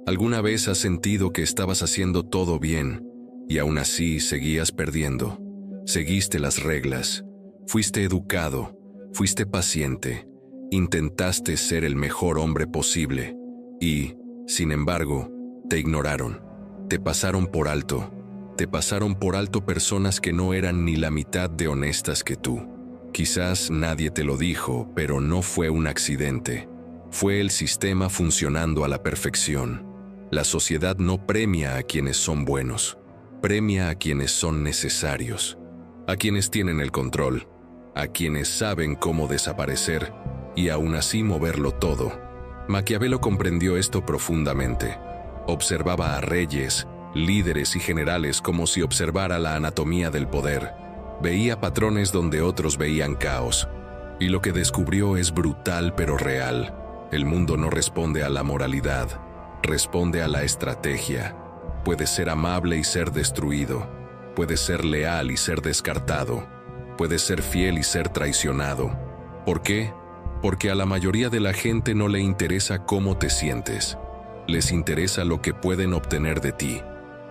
¿Alguna vez has sentido que estabas haciendo todo bien y aún así seguías perdiendo? Seguiste las reglas, fuiste educado, fuiste paciente, intentaste ser el mejor hombre posible y, sin embargo, te ignoraron, te pasaron por alto personas que no eran ni la mitad de honestas que tú. Quizás nadie te lo dijo, pero no fue un accidente. Fue el sistema funcionando a la perfección. La sociedad no premia a quienes son buenos, premia a quienes son necesarios, a quienes tienen el control, a quienes saben cómo desaparecer y aún así moverlo todo. Maquiavelo comprendió esto profundamente. Observaba a reyes, líderes y generales como si observara la anatomía del poder. Veía patrones donde otros veían caos. Y lo que descubrió es brutal pero real. El mundo no responde a la moralidad, responde a la estrategia. Puedes ser amable y ser destruido. Puedes ser leal y ser descartado. Puedes ser fiel y ser traicionado. ¿Por qué? Porque a la mayoría de la gente no le interesa cómo te sientes. Les interesa lo que pueden obtener de ti.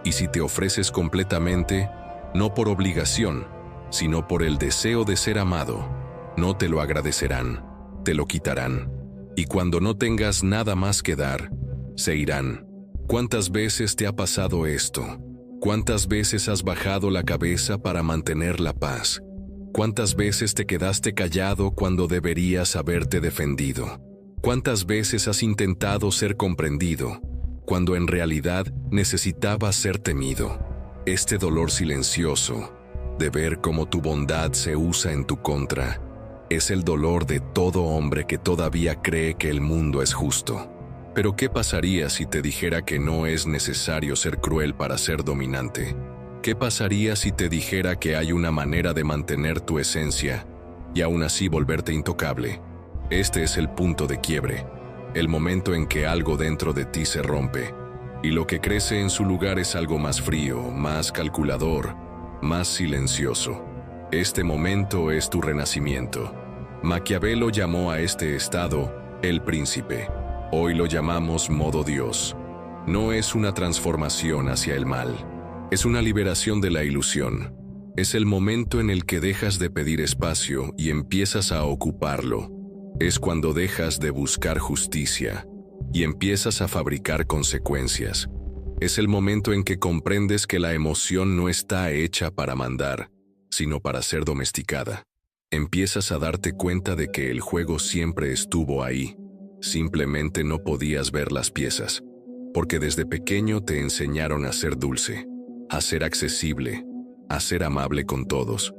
Y si te ofreces completamente, no por obligación, sino por el deseo de ser amado, no te lo agradecerán, te lo quitarán. Y cuando no tengas nada más que dar, se irán. ¿Cuántas veces te ha pasado esto? ¿Cuántas veces has bajado la cabeza para mantener la paz? ¿Cuántas veces te quedaste callado cuando deberías haberte defendido? ¿Cuántas veces has intentado ser comprendido, cuando en realidad necesitabas ser temido? Este dolor silencioso, de ver cómo tu bondad se usa en tu contra, es el dolor de todo hombre que todavía cree que el mundo es justo. Pero ¿qué pasaría si te dijera que no es necesario ser cruel para ser dominante? ¿Qué pasaría si te dijera que hay una manera de mantener tu esencia y aún así volverte intocable? Este es el punto de quiebre, el momento en que algo dentro de ti se rompe, y lo que crece en su lugar es algo más frío, más calculador, más silencioso. Este momento es tu renacimiento. Maquiavelo llamó a este estado el príncipe. Hoy lo llamamos modo Dios. No es una transformación hacia el mal, es una liberación de la ilusión. Es el momento en el que dejas de pedir espacio y empiezas a ocuparlo. Es cuando dejas de buscar justicia y empiezas a fabricar consecuencias. Es el momento en que comprendes que la emoción no está hecha para mandar, sino para ser domesticada. Empiezas a darte cuenta de que el juego siempre estuvo ahí. Simplemente no podías ver las piezas, porque desde pequeño te enseñaron a ser dulce, a ser accesible, a ser amable con todos.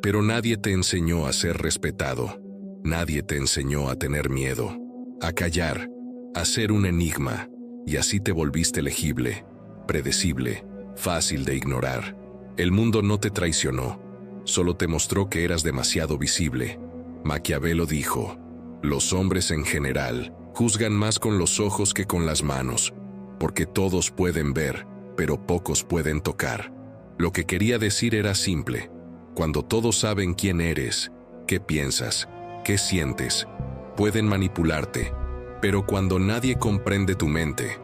Pero nadie te enseñó a ser respetado. Nadie te enseñó a tener miedo, a callar, a ser un enigma, y así te volviste legible, predecible, fácil de ignorar. El mundo no te traicionó, solo te mostró que eras demasiado visible. Maquiavelo dijo: los hombres en general juzgan más con los ojos que con las manos, porque todos pueden ver, pero pocos pueden tocar. Lo que quería decir era simple: cuando todos saben quién eres, qué piensas, qué sientes, pueden manipularte, pero cuando nadie comprende tu mente,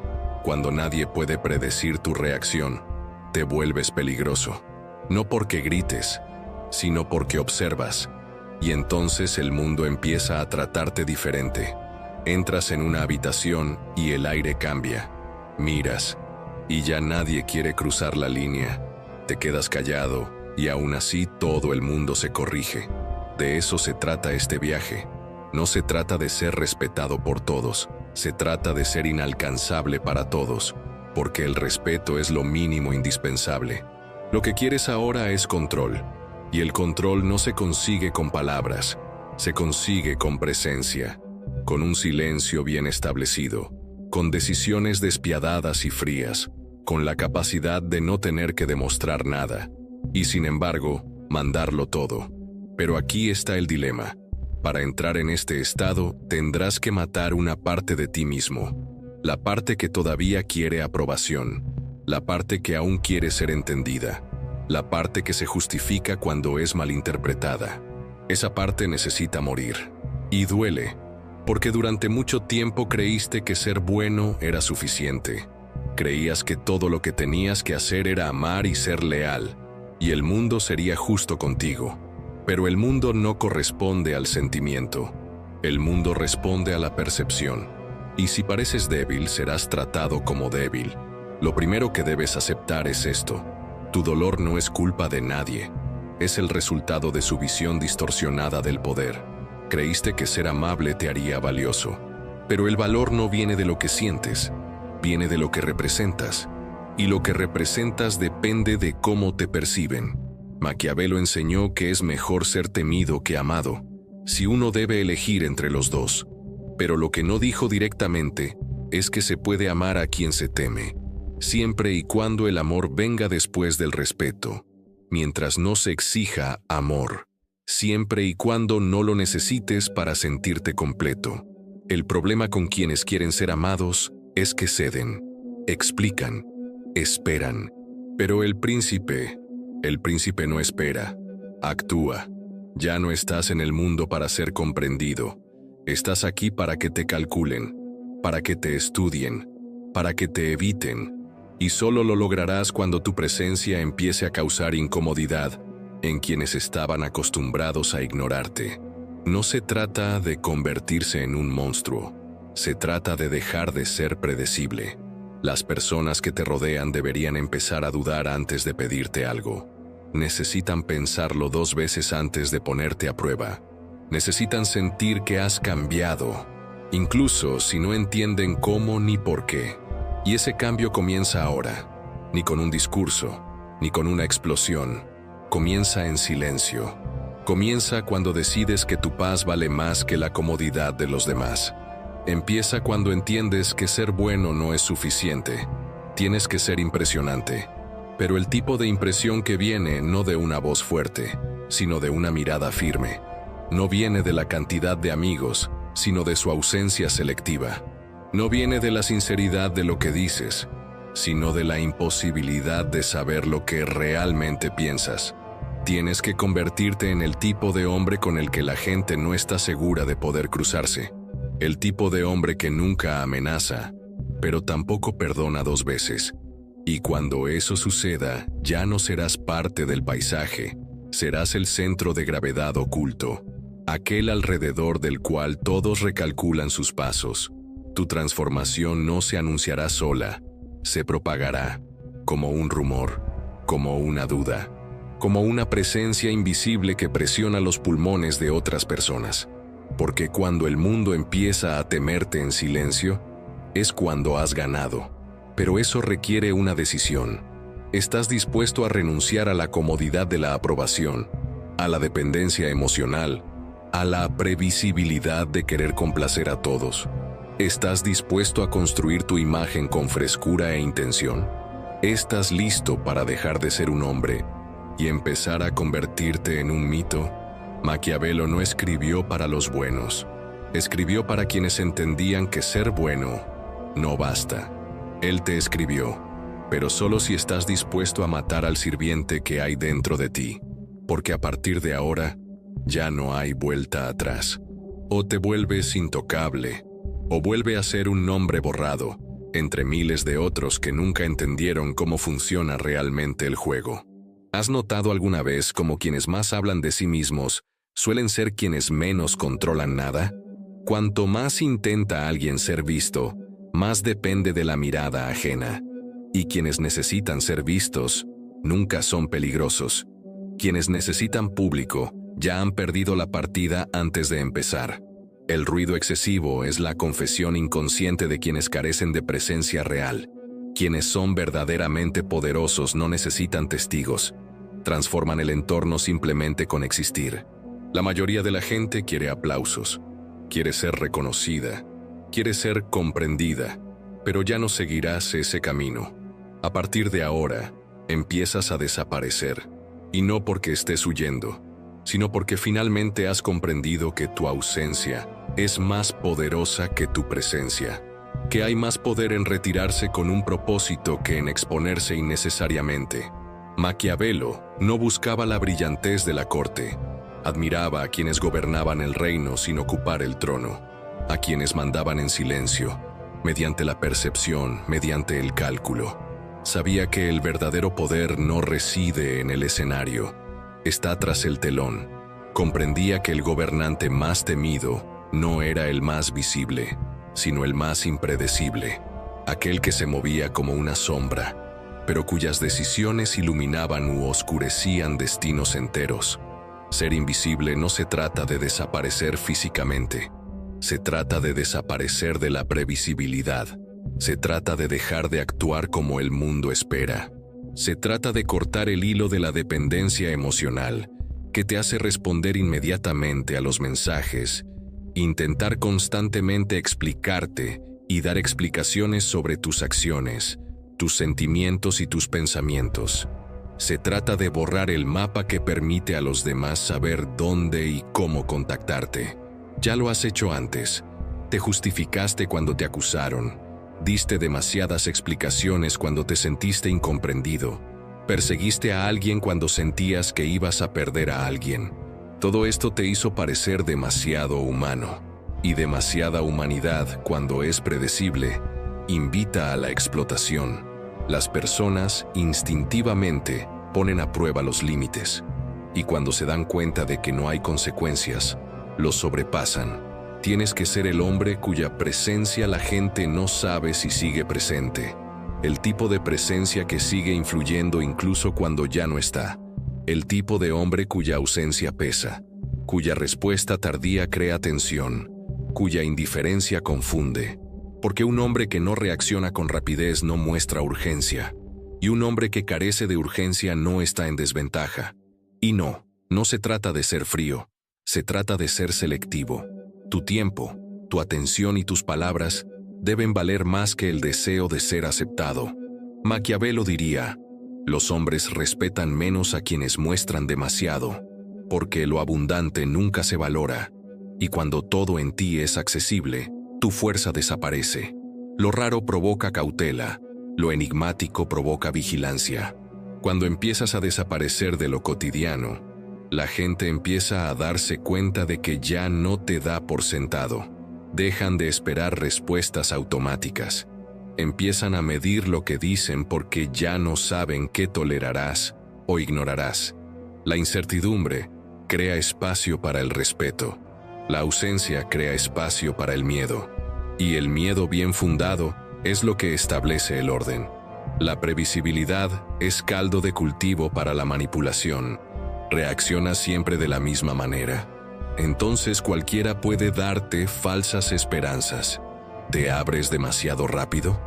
cuando nadie puede predecir tu reacción, te vuelves peligroso. No porque grites, sino porque observas. Y entonces el mundo empieza a tratarte diferente. Entras en una habitación y el aire cambia. Miras, y ya nadie quiere cruzar la línea. Te quedas callado, y aún así todo el mundo se corrige. De eso se trata este viaje. No se trata de ser respetado por todos, se trata de ser inalcanzable para todos, porque el respeto es lo mínimo indispensable. Lo que quieres ahora es control. Y el control no se consigue con palabras, se consigue con presencia, con un silencio bien establecido, con decisiones despiadadas y frías, con la capacidad de no tener que demostrar nada, y sin embargo, mandarlo todo. Pero aquí está el dilema. Para entrar en este estado, tendrás que matar una parte de ti mismo, la parte que todavía quiere aprobación, la parte que aún quiere ser entendida, la parte que se justifica cuando es malinterpretada. Esa parte necesita morir. Y duele, porque durante mucho tiempo creíste que ser bueno era suficiente. Creías que todo lo que tenías que hacer era amar y ser leal, y el mundo sería justo contigo. Pero el mundo no corresponde al sentimiento. El mundo responde a la percepción. Y si pareces débil, serás tratado como débil. Lo primero que debes aceptar es esto: tu dolor no es culpa de nadie. Es el resultado de su visión distorsionada del poder. Creíste que ser amable te haría valioso. Pero el valor no viene de lo que sientes, viene de lo que representas. Y lo que representas depende de cómo te perciben. Maquiavelo enseñó que es mejor ser temido que amado, si uno debe elegir entre los dos. Pero lo que no dijo directamente es que se puede amar a quien se teme, siempre y cuando el amor venga después del respeto, mientras no se exija amor, siempre y cuando no lo necesites para sentirte completo. El problema con quienes quieren ser amados es que ceden, explican, esperan. Pero el príncipe no espera, actúa. Ya no estás en el mundo para ser comprendido. Estás aquí para que te calculen, para que te estudien, para que te eviten. Y solo lo lograrás cuando tu presencia empiece a causar incomodidad en quienes estaban acostumbrados a ignorarte. No se trata de convertirse en un monstruo. Se trata de dejar de ser predecible. Las personas que te rodean deberían empezar a dudar antes de pedirte algo. Necesitan pensarlo 2 veces antes de ponerte a prueba. Necesitan sentir que has cambiado, incluso si no entienden cómo ni por qué. Y ese cambio comienza ahora, ni con un discurso, ni con una explosión. Comienza en silencio. Comienza cuando decides que tu paz vale más que la comodidad de los demás. Empieza cuando entiendes que ser bueno no es suficiente. Tienes que ser impresionante. Pero el tipo de impresión que viene no de una voz fuerte, sino de una mirada firme. No viene de la cantidad de amigos, sino de su ausencia selectiva. No viene de la sinceridad de lo que dices, sino de la imposibilidad de saber lo que realmente piensas. Tienes que convertirte en el tipo de hombre con el que la gente no está segura de poder cruzarse. El tipo de hombre que nunca amenaza, pero tampoco perdona 2 veces. Y cuando eso suceda, ya no serás parte del paisaje, serás el centro de gravedad oculto, aquel alrededor del cual todos recalculan sus pasos. Tu transformación no se anunciará sola, se propagará, como un rumor, como una duda, como una presencia invisible que presiona los pulmones de otras personas. Porque cuando el mundo empieza a temerte en silencio, es cuando has ganado. Pero eso requiere una decisión. ¿Estás dispuesto a renunciar a la comodidad de la aprobación, a la dependencia emocional, a la previsibilidad de querer complacer a todos? ¿Estás dispuesto a construir tu imagen con frescura e intención? ¿Estás listo para dejar de ser un hombre y empezar a convertirte en un mito? Maquiavelo no escribió para los buenos. Escribió para quienes entendían que ser bueno no basta. Él te escribió, pero solo si estás dispuesto a matar al sirviente que hay dentro de ti, porque a partir de ahora ya no hay vuelta atrás. O te vuelves intocable, o vuelve a ser un nombre borrado, entre miles de otros que nunca entendieron cómo funciona realmente el juego. ¿Has notado alguna vez cómo quienes más hablan de sí mismos suelen ser quienes menos controlan nada? Cuanto más intenta alguien ser visto, más depende de la mirada ajena. Y quienes necesitan ser vistos nunca son peligrosos. Quienes necesitan público ya han perdido la partida antes de empezar. El ruido excesivo es la confesión inconsciente de quienes carecen de presencia real. Quienes son verdaderamente poderosos no necesitan testigos. Transforman el entorno simplemente con existir. La mayoría de la gente quiere aplausos, quiere ser reconocida, quiere ser comprendida, pero ya no seguirás ese camino. A partir de ahora, empiezas a desaparecer, y no porque estés huyendo, sino porque finalmente has comprendido que tu ausencia es más poderosa que tu presencia, que hay más poder en retirarse con un propósito que en exponerse innecesariamente. Maquiavelo no buscaba la brillantez de la corte, Admiraba a quienes gobernaban el reino sin ocupar el trono, a quienes mandaban en silencio, mediante la percepción, mediante el cálculo. Sabía que el verdadero poder no reside en el escenario, está tras el telón. Comprendía que el gobernante más temido no era el más visible, sino el más impredecible, aquel que se movía como una sombra, pero cuyas decisiones iluminaban u oscurecían destinos enteros. Ser invisible no se trata de desaparecer físicamente, se trata de desaparecer de la previsibilidad, se trata de dejar de actuar como el mundo espera, se trata de cortar el hilo de la dependencia emocional que te hace responder inmediatamente a los mensajes, intentar constantemente explicarte y dar explicaciones sobre tus acciones, tus sentimientos y tus pensamientos. Se trata de borrar el mapa que permite a los demás saber dónde y cómo contactarte. Ya lo has hecho antes. Te justificaste cuando te acusaron. Diste demasiadas explicaciones cuando te sentiste incomprendido. Perseguiste a alguien cuando sentías que ibas a perder a alguien. Todo esto te hizo parecer demasiado humano. Y demasiada humanidad, cuando es predecible, invita a la explotación. Las personas, instintivamente, ponen a prueba los límites. Y cuando se dan cuenta de que no hay consecuencias, los sobrepasan. Tienes que ser el hombre cuya presencia la gente no sabe si sigue presente. El tipo de presencia que sigue influyendo incluso cuando ya no está. El tipo de hombre cuya ausencia pesa, cuya respuesta tardía crea tensión, cuya indiferencia confunde. Porque un hombre que no reacciona con rapidez no muestra urgencia, y un hombre que carece de urgencia no está en desventaja. Y no se trata de ser frío, se trata de ser selectivo. Tu tiempo, tu atención y tus palabras deben valer más que el deseo de ser aceptado. Maquiavelo diría, los hombres respetan menos a quienes muestran demasiado, porque lo abundante nunca se valora, y cuando todo en ti es accesible, tu fuerza desaparece. Lo raro provoca cautela, lo enigmático provoca vigilancia. Cuando empiezas a desaparecer de lo cotidiano, la gente empieza a darse cuenta de que ya no te da por sentado. Dejan de esperar respuestas automáticas. Empiezan a medir lo que dicen porque ya no saben qué tolerarás o ignorarás. La incertidumbre crea espacio para el respeto. La ausencia crea espacio para el miedo, y el miedo bien fundado es lo que establece el orden. La previsibilidad es caldo de cultivo para la manipulación. Reacciona siempre de la misma manera. Entonces cualquiera puede darte falsas esperanzas. ¿Te abres demasiado rápido?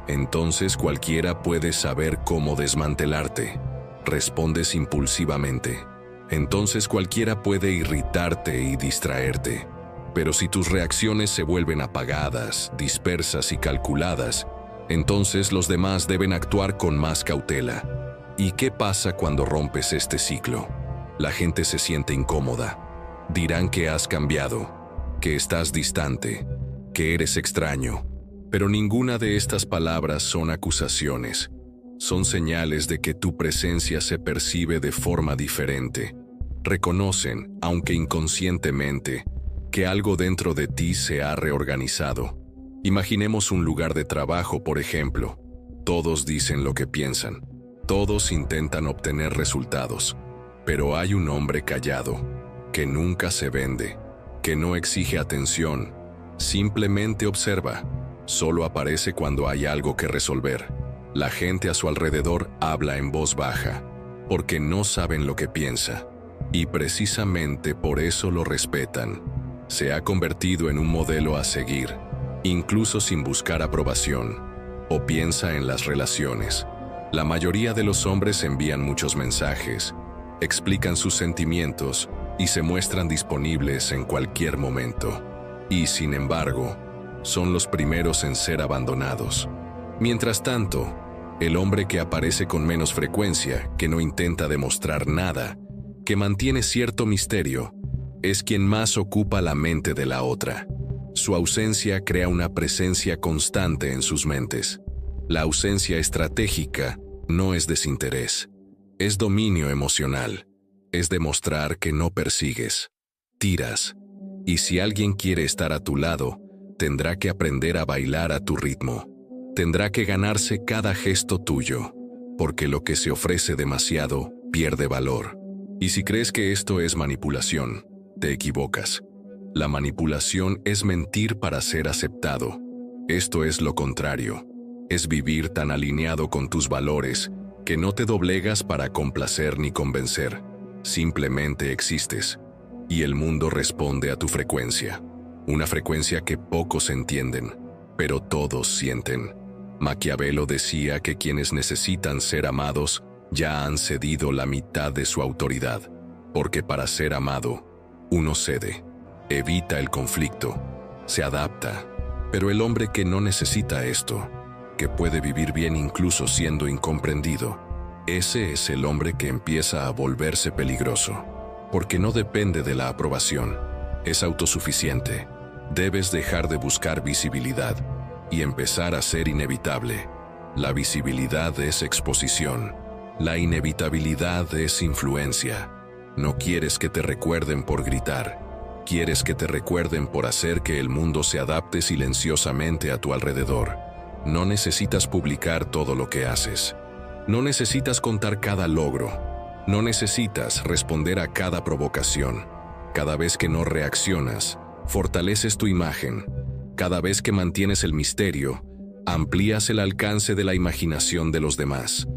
Entonces cualquiera puede saber cómo desmantelarte. Respondes impulsivamente. Entonces cualquiera puede irritarte y distraerte. Pero si tus reacciones se vuelven apagadas, dispersas y calculadas, entonces los demás deben actuar con más cautela. ¿Y qué pasa cuando rompes este ciclo? La gente se siente incómoda. Dirán que has cambiado, que estás distante, que eres extraño. Pero ninguna de estas palabras son acusaciones. Son señales de que tu presencia se percibe de forma diferente. Reconocen, aunque inconscientemente, que algo dentro de ti se ha reorganizado. Imaginemos un lugar de trabajo, por ejemplo. Todos dicen lo que piensan. Todos intentan obtener resultados. Pero hay un hombre callado, que nunca se vende, que no exige atención, simplemente observa. Solo aparece cuando hay algo que resolver. La gente a su alrededor habla en voz baja, porque no saben lo que piensa. Y precisamente por eso lo respetan. Se ha convertido en un modelo a seguir, incluso sin buscar aprobación. O piensa en las relaciones. La mayoría de los hombres envían muchos mensajes, explican sus sentimientos y se muestran disponibles en cualquier momento. Y sin embargo, son los primeros en ser abandonados. Mientras tanto, el hombre que aparece con menos frecuencia, que no intenta demostrar nada, que mantiene cierto misterio, es quien más ocupa la mente de la otra. Su ausencia crea una presencia constante en sus mentes. La ausencia estratégica no es desinterés, es dominio emocional. Es demostrar que no persigues, tiras. Y si alguien quiere estar a tu lado, tendrá que aprender a bailar a tu ritmo. Tendrá que ganarse cada gesto tuyo, porque lo que se ofrece demasiado pierde valor. Y si crees que esto es manipulación, te equivocas. La manipulación es mentir para ser aceptado. Esto es lo contrario. Es vivir tan alineado con tus valores que no te doblegas para complacer ni convencer. Simplemente existes. Y el mundo responde a tu frecuencia. Una frecuencia que pocos entienden, pero todos sienten. Maquiavelo decía que quienes necesitan ser amados ya han cedido la mitad de su autoridad, porque para ser amado, uno cede, evita el conflicto, se adapta. Pero el hombre que no necesita esto, que puede vivir bien incluso siendo incomprendido, ese es el hombre que empieza a volverse peligroso, porque no depende de la aprobación, es autosuficiente. Debes dejar de buscar visibilidad y empezar a ser inevitable. La visibilidad es exposición. La inevitabilidad es influencia. No quieres que te recuerden por gritar. Quieres que te recuerden por hacer que el mundo se adapte silenciosamente a tu alrededor. No necesitas publicar todo lo que haces. No necesitas contar cada logro. No necesitas responder a cada provocación. Cada vez que no reaccionas, fortaleces tu imagen. Cada vez que mantienes el misterio, amplías el alcance de la imaginación de los demás.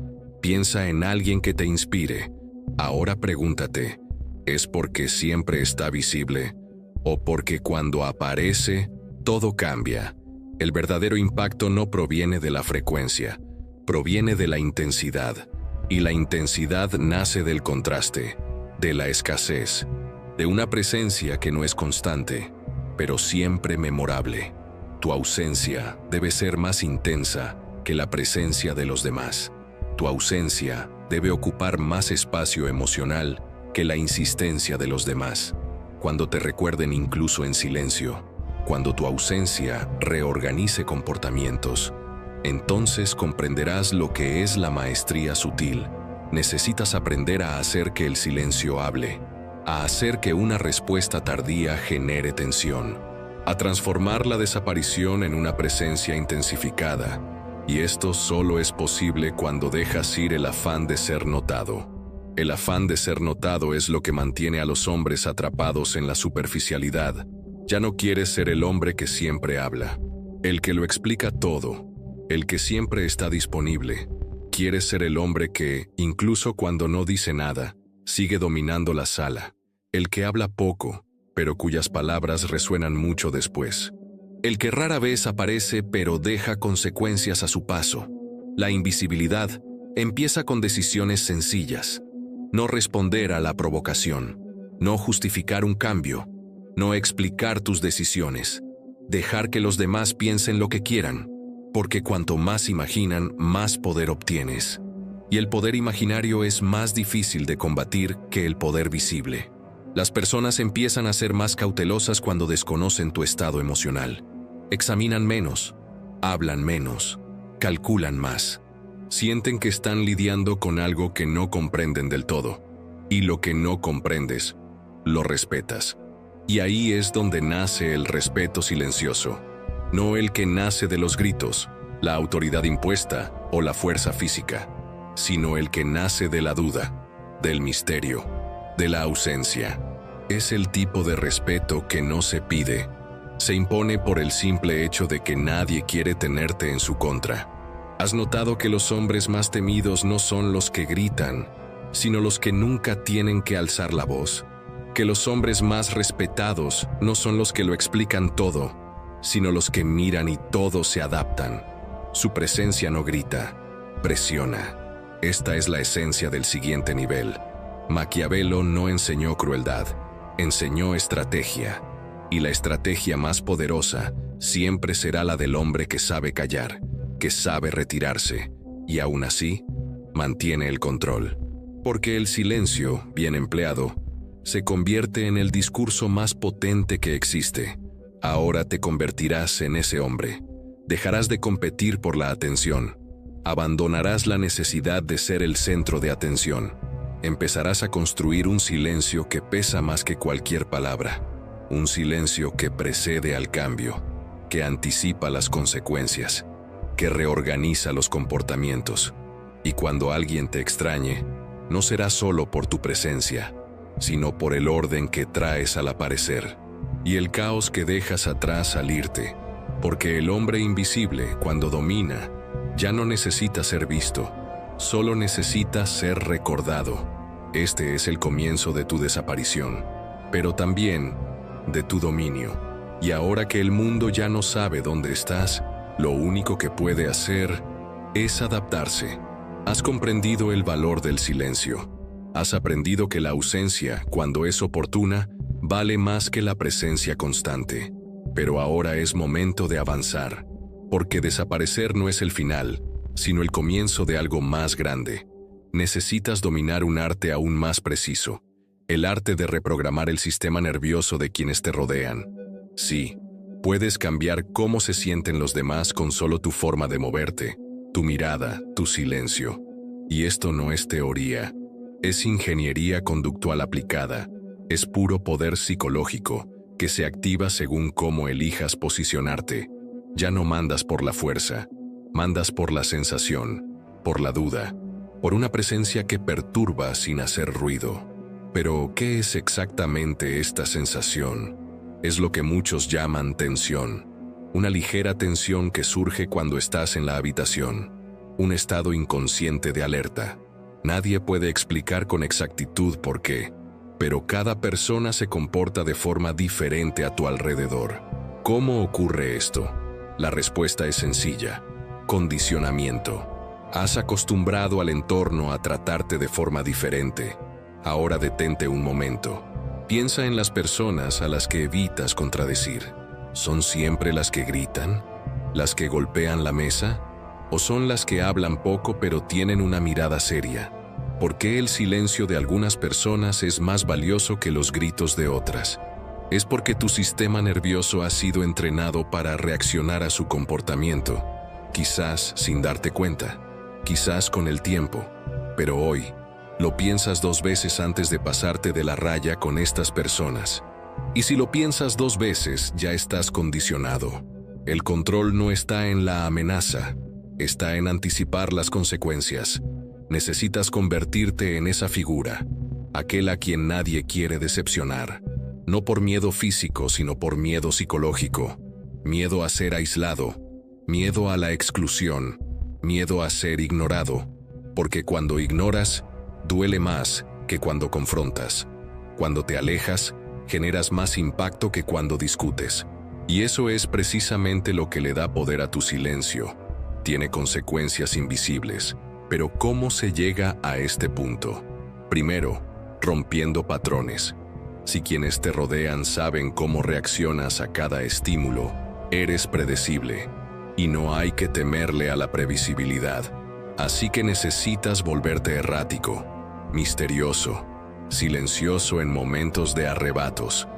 Piensa en alguien que te inspire. Ahora pregúntate, ¿es porque siempre está visible? ¿O porque cuando aparece, todo cambia? El verdadero impacto no proviene de la frecuencia, proviene de la intensidad. Y la intensidad nace del contraste, de la escasez, de una presencia que no es constante, pero siempre memorable. Tu ausencia debe ser más intensa que la presencia de los demás. Tu ausencia debe ocupar más espacio emocional que la insistencia de los demás. Cuando te recuerden incluso en silencio, cuando tu ausencia reorganice comportamientos, entonces comprenderás lo que es la maestría sutil. Necesitas aprender a hacer que el silencio hable, a hacer que una respuesta tardía genere tensión, a transformar la desaparición en una presencia intensificada. Y esto solo es posible cuando dejas ir el afán de ser notado. El afán de ser notado es lo que mantiene a los hombres atrapados en la superficialidad. Ya no quieres ser el hombre que siempre habla, el que lo explica todo, el que siempre está disponible. Quieres ser el hombre que, incluso cuando no dice nada, sigue dominando la sala. El que habla poco, pero cuyas palabras resuenan mucho después. El que rara vez aparece pero deja consecuencias a su paso. La invisibilidad empieza con decisiones sencillas. No responder a la provocación. No justificar un cambio. No explicar tus decisiones. Dejar que los demás piensen lo que quieran. Porque cuanto más imaginan, más poder obtienes. Y el poder imaginario es más difícil de combatir que el poder visible. Las personas empiezan a ser más cautelosas cuando desconocen tu estado emocional. Examinan menos, hablan menos, calculan más. Sienten que están lidiando con algo que no comprenden del todo. Y lo que no comprendes, lo respetas. Y ahí es donde nace el respeto silencioso. No el que nace de los gritos, la autoridad impuesta o la fuerza física, sino el que nace de la duda, del misterio, de la ausencia. Es el tipo de respeto que no se pide, se impone por el simple hecho de que nadie quiere tenerte en su contra. ¿Has notado que los hombres más temidos no son los que gritan, sino los que nunca tienen que alzar la voz? Que los hombres más respetados no son los que lo explican todo, sino los que miran y todos se adaptan. Su presencia no grita, presiona. Esta es la esencia del siguiente nivel. Maquiavelo no enseñó crueldad, enseñó estrategia. Y la estrategia más poderosa siempre será la del hombre que sabe callar, que sabe retirarse, y aún así, mantiene el control. Porque el silencio, bien empleado, se convierte en el discurso más potente que existe. Ahora te convertirás en ese hombre. Dejarás de competir por la atención. Abandonarás la necesidad de ser el centro de atención. empezarás a construir un silencio que pesa más que cualquier palabra. Un silencio que precede al cambio, que anticipa las consecuencias, que reorganiza los comportamientos. Y cuando alguien te extrañe, no será solo por tu presencia, sino por el orden que traes al aparecer y el caos que dejas atrás al irte. Porque el hombre invisible, cuando domina, ya no necesita ser visto, solo necesita ser recordado. Este es el comienzo de tu desaparición, pero también de tu dominio. Y ahora que el mundo ya no sabe dónde estás, lo único que puede hacer es adaptarse. Has comprendido el valor del silencio. Has aprendido que la ausencia, cuando es oportuna, vale más que la presencia constante. Pero ahora es momento de avanzar, porque desaparecer no es el final, sino el comienzo de algo más grande. Necesitas dominar un arte aún más preciso, el arte de reprogramar el sistema nervioso de quienes te rodean. Sí, puedes cambiar cómo se sienten los demás con solo tu forma de moverte, tu mirada, tu silencio. Y esto no es teoría, es ingeniería conductual aplicada, es puro poder psicológico que se activa según cómo elijas posicionarte. Ya no mandas por la fuerza, mandas por la sensación, por la duda, por una presencia que perturba sin hacer ruido. Pero, ¿qué es exactamente esta sensación? Es lo que muchos llaman tensión. Una ligera tensión que surge cuando estás en la habitación. Un estado inconsciente de alerta. Nadie puede explicar con exactitud por qué, pero cada persona se comporta de forma diferente a tu alrededor. ¿Cómo ocurre esto? La respuesta es sencilla: condicionamiento. Has acostumbrado al entorno a tratarte de forma diferente. Ahora detente un momento. Piensa en las personas a las que evitas contradecir. ¿Son siempre las que gritan? ¿Las que golpean la mesa? ¿O son las que hablan poco pero tienen una mirada seria? ¿Por qué el silencio de algunas personas es más valioso que los gritos de otras? Es porque tu sistema nervioso ha sido entrenado para reaccionar a su comportamiento. Quizás sin darte cuenta, quizás con el tiempo, pero hoy lo piensas 2 veces antes de pasarte de la raya con estas personas. Y si lo piensas 2 veces, ya estás condicionado. El control no está en la amenaza, está en anticipar las consecuencias. Necesitas convertirte en esa figura, aquel a quien nadie quiere decepcionar. No por miedo físico, sino por miedo psicológico. Miedo a ser aislado, miedo a la exclusión, miedo a ser ignorado. Porque cuando ignoras, duele más que cuando confrontas. Cuando te alejas, generas más impacto que cuando discutes. Y eso es precisamente lo que le da poder a tu silencio. Tiene consecuencias invisibles. Pero ¿cómo se llega a este punto? Primero, rompiendo patrones. Si quienes te rodean saben cómo reaccionas a cada estímulo, eres predecible. Y no hay que temerle a la previsibilidad. Así que necesitas volverte errático, misterioso, silencioso en momentos de arrebatos,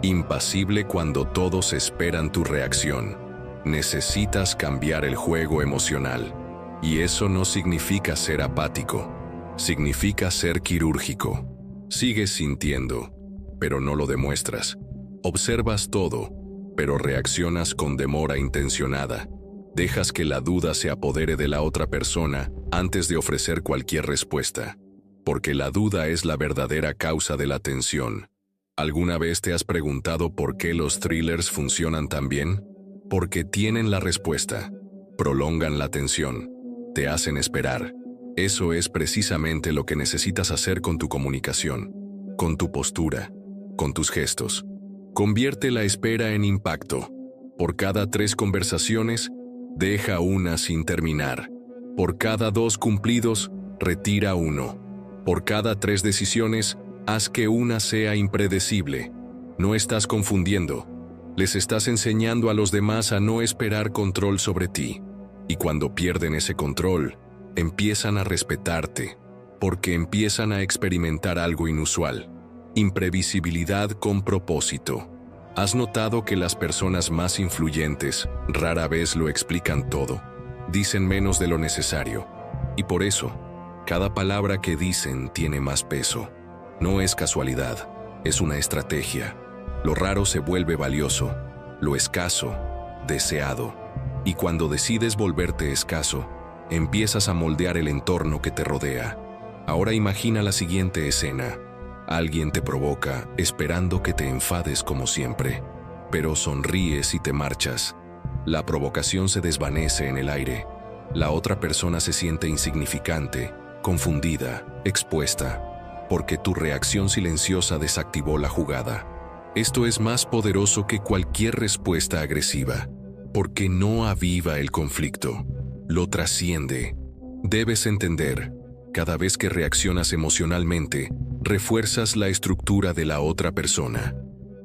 impasible cuando todos esperan tu reacción. Necesitas cambiar el juego emocional. Y eso no significa ser apático, significa ser quirúrgico. Sigues sintiendo, pero no lo demuestras. Observas todo, pero reaccionas con demora intencionada. Dejas que la duda se apodere de la otra persona antes de ofrecer cualquier respuesta. Porque la duda es la verdadera causa de la tensión. ¿Alguna vez te has preguntado por qué los thrillers funcionan tan bien? Porque tienen la respuesta. Prolongan la tensión. Te hacen esperar. Eso es precisamente lo que necesitas hacer con tu comunicación, con tu postura, con tus gestos. Convierte la espera en impacto. Por cada 3 conversaciones, deja una sin terminar. Por cada 2 cumplidos, retira 1. Por cada 3 decisiones, haz que una sea impredecible. No estás confundiendo. Les estás enseñando a los demás a no esperar control sobre ti. Y cuando pierden ese control, empiezan a respetarte, porque empiezan a experimentar algo inusual. Imprevisibilidad con propósito. ¿Has notado que las personas más influyentes rara vez lo explican todo? Dicen menos de lo necesario. Y por eso, Cada palabra que dicen tiene más peso. No es casualidad, es una estrategia. Lo raro se vuelve valioso, lo escaso, deseado. Y cuando decides volverte escaso, empiezas a moldear el entorno que te rodea. Ahora imagina la siguiente escena. Alguien te provoca, esperando que te enfades como siempre. Pero sonríes y te marchas. La provocación se desvanece en el aire. La otra persona se siente insignificante, confundida, expuesta, porque tu reacción silenciosa desactivó la jugada. Esto es más poderoso que cualquier respuesta agresiva, porque no aviva el conflicto, lo trasciende. Debes entender, cada vez que reaccionas emocionalmente, refuerzas la estructura de la otra persona.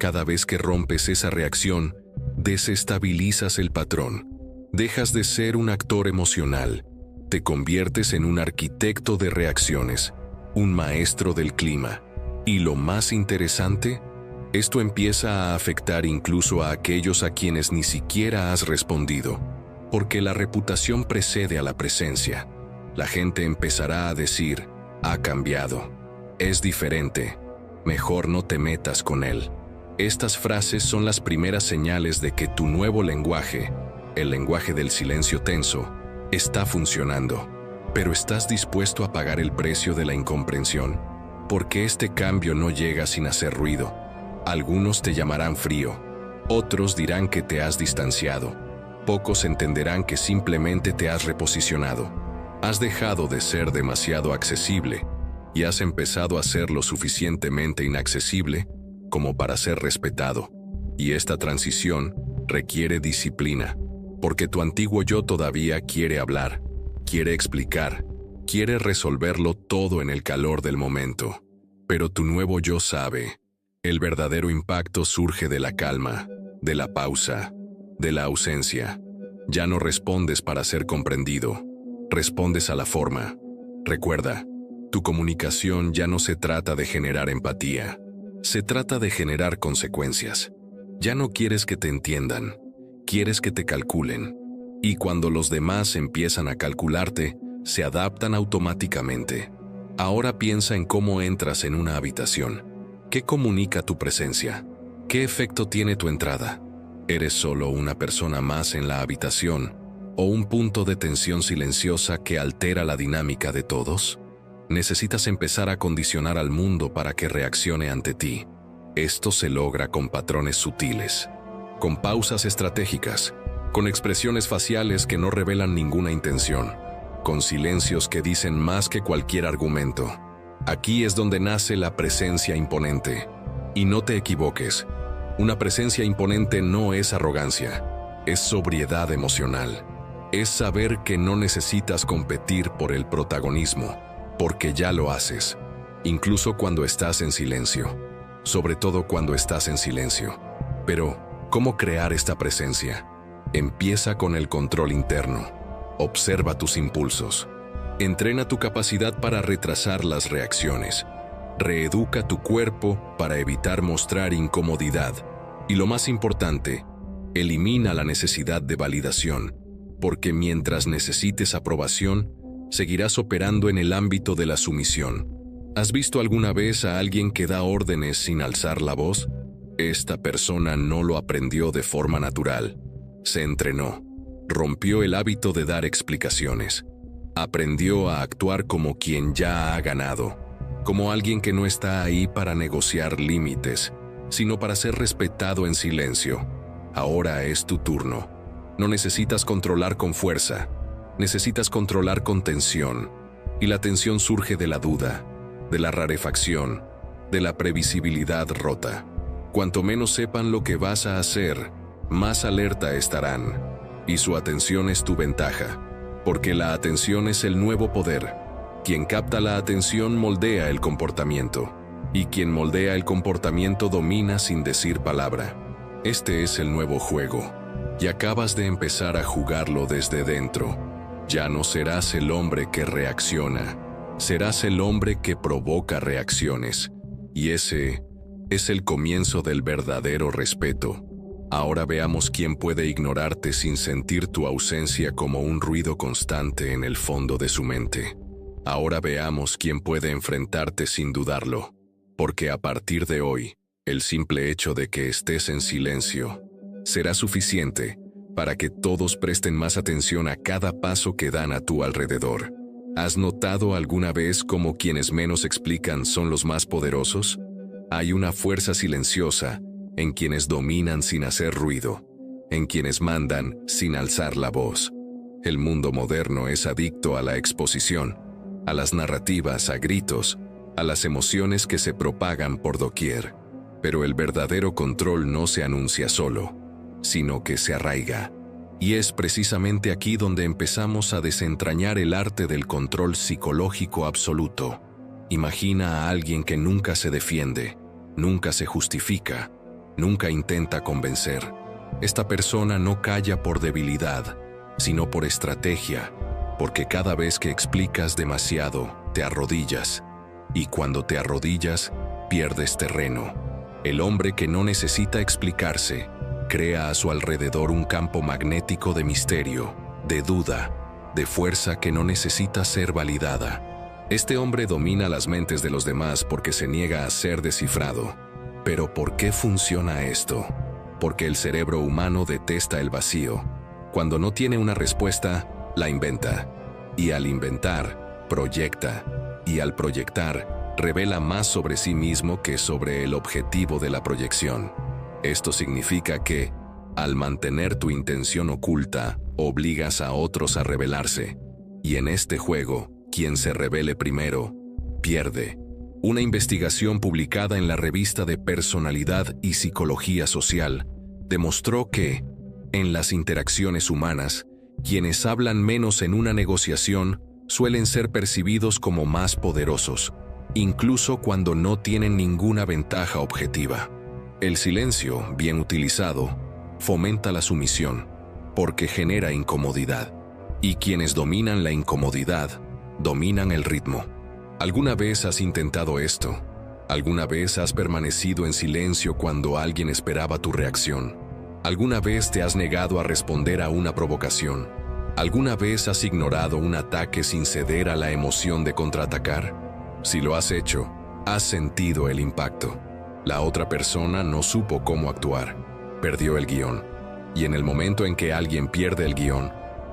Cada vez que rompes esa reacción, desestabilizas el patrón. Dejas de ser un actor emocional. Te conviertes en un arquitecto de reacciones, un maestro del clima. Y lo más interesante, esto empieza a afectar incluso a aquellos a quienes ni siquiera has respondido, porque la reputación precede a la presencia. La gente empezará a decir, ha cambiado, es diferente, mejor no te metas con él. Estas frases son las primeras señales de que tu nuevo lenguaje, el lenguaje del silencio tenso, está funcionando. Pero ¿estás dispuesto a pagar el precio de la incomprensión? Porque este cambio no llega sin hacer ruido. Algunos te llamarán frío, otros dirán que te has distanciado. Pocos entenderán que simplemente te has reposicionado. Has dejado de ser demasiado accesible y has empezado a ser lo suficientemente inaccesible como para ser respetado. Y esta transición requiere disciplina, porque tu antiguo yo todavía quiere hablar, quiere explicar, quiere resolverlo todo en el calor del momento. Pero tu nuevo yo sabe, el verdadero impacto surge de la calma, de la pausa, de la ausencia. Ya no respondes para ser comprendido, respondes a la forma. Recuerda, tu comunicación ya no se trata de generar empatía, se trata de generar consecuencias. Ya no quieres que te entiendan, quieres que te calculen. Y cuando los demás empiezan a calcularte, se adaptan automáticamente. Ahora piensa en cómo entras en una habitación. ¿Qué comunica tu presencia? ¿Qué efecto tiene tu entrada? ¿Eres solo una persona más en la habitación o un punto de tensión silenciosa que altera la dinámica de todos? Necesitas empezar a condicionar al mundo para que reaccione ante ti. Esto se logra con patrones sutiles, con pausas estratégicas, con expresiones faciales que no revelan ninguna intención, con silencios que dicen más que cualquier argumento. Aquí es donde nace la presencia imponente. Y no te equivoques, una presencia imponente no es arrogancia, es sobriedad emocional. Es saber que no necesitas competir por el protagonismo, porque ya lo haces, incluso cuando estás en silencio, sobre todo cuando estás en silencio. Pero, ¿cómo crear esta presencia? Empieza con el control interno. Observa tus impulsos. Entrena tu capacidad para retrasar las reacciones. Reeduca tu cuerpo para evitar mostrar incomodidad. Y lo más importante, elimina la necesidad de validación, porque mientras necesites aprobación, seguirás operando en el ámbito de la sumisión. ¿Has visto alguna vez a alguien que da órdenes sin alzar la voz? Esta persona no lo aprendió de forma natural. Se entrenó. Rompió el hábito de dar explicaciones. Aprendió a actuar como quien ya ha ganado, como alguien que no está ahí para negociar límites, sino para ser respetado en silencio. Ahora es tu turno. No necesitas controlar con fuerza, necesitas controlar con tensión. Y la tensión surge de la duda, de la rarefacción, de la previsibilidad rota. Cuanto menos sepan lo que vas a hacer, más alerta estarán. Y su atención es tu ventaja, porque la atención es el nuevo poder. Quien capta la atención moldea el comportamiento, y quien moldea el comportamiento domina sin decir palabra. Este es el nuevo juego, y acabas de empezar a jugarlo desde dentro. Ya no serás el hombre que reacciona, serás el hombre que provoca reacciones, y ese es el comienzo del verdadero respeto. Ahora veamos quién puede ignorarte sin sentir tu ausencia como un ruido constante en el fondo de su mente. Ahora veamos quién puede enfrentarte sin dudarlo, porque a partir de hoy, el simple hecho de que estés en silencio será suficiente para que todos presten más atención a cada paso que dan a tu alrededor. ¿Has notado alguna vez cómo quienes menos explican son los más poderosos? Hay una fuerza silenciosa en quienes dominan sin hacer ruido, en quienes mandan sin alzar la voz. El mundo moderno es adicto a la exposición, a las narrativas, a gritos, a las emociones que se propagan por doquier. Pero el verdadero control no se anuncia solo, sino que se arraiga. Y es precisamente aquí donde empezamos a desentrañar el arte del control psicológico absoluto. Imagina a alguien que nunca se defiende, nunca se justifica, nunca intenta convencer. Esta persona no calla por debilidad, sino por estrategia, porque cada vez que explicas demasiado, te arrodillas, y cuando te arrodillas, pierdes terreno. El hombre que no necesita explicarse, crea a su alrededor un campo magnético de misterio, de duda, de fuerza que no necesita ser validada. Este hombre domina las mentes de los demás porque se niega a ser descifrado. ¿Pero por qué funciona esto? Porque el cerebro humano detesta el vacío. Cuando no tiene una respuesta, la inventa. Y al inventar, proyecta. Y al proyectar, revela más sobre sí mismo que sobre el objetivo de la proyección. Esto significa que, al mantener tu intención oculta, obligas a otros a revelarse. Y en este juego, quien se revele primero, pierde. Una investigación publicada en la revista de Personalidad y Psicología Social demostró que, en las interacciones humanas, quienes hablan menos en una negociación suelen ser percibidos como más poderosos, incluso cuando no tienen ninguna ventaja objetiva. El silencio, bien utilizado, fomenta la sumisión, porque genera incomodidad. Y quienes dominan la incomodidad, dominan el ritmo. ¿Alguna vez has intentado esto? ¿Alguna vez has permanecido en silencio cuando alguien esperaba tu reacción? ¿Alguna vez te has negado a responder a una provocación? ¿Alguna vez has ignorado un ataque sin ceder a la emoción de contraatacar? Si lo has hecho, has sentido el impacto. La otra persona no supo cómo actuar, perdió el guión. Y en el momento en que alguien pierde el guión,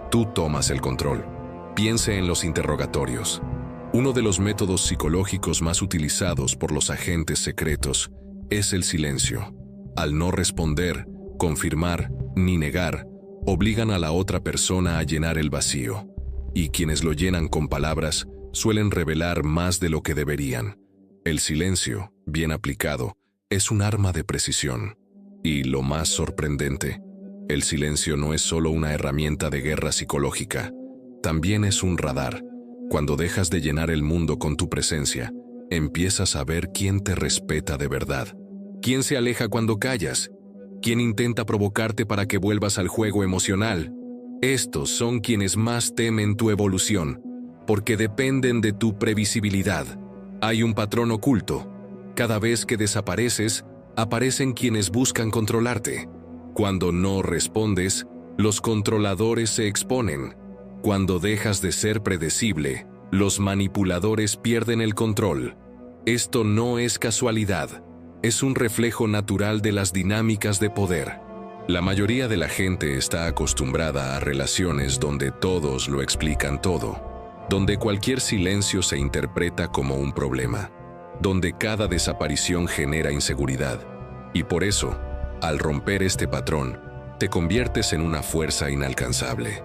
tú tomas el control. Piense en los interrogatorios. Uno de los métodos psicológicos más utilizados por los agentes secretos es el silencio. Al no responder, confirmar ni negar, obligan a la otra persona a llenar el vacío. Y quienes lo llenan con palabras suelen revelar más de lo que deberían. El silencio, bien aplicado, es un arma de precisión. Y lo más sorprendente, el silencio no es solo una herramienta de guerra psicológica, también es un radar. Cuando dejas de llenar el mundo con tu presencia, empiezas a ver quién te respeta de verdad. ¿Quién se aleja cuando callas? ¿Quién intenta provocarte para que vuelvas al juego emocional? Estos son quienes más temen tu evolución, porque dependen de tu previsibilidad. Hay un patrón oculto. Cada vez que desapareces, aparecen quienes buscan controlarte. Cuando no respondes, los controladores se exponen. Cuando dejas de ser predecible, los manipuladores pierden el control. Esto no es casualidad, es un reflejo natural de las dinámicas de poder. La mayoría de la gente está acostumbrada a relaciones donde todos lo explican todo, donde cualquier silencio se interpreta como un problema, donde cada desaparición genera inseguridad. Y por eso, al romper este patrón, te conviertes en una fuerza inalcanzable.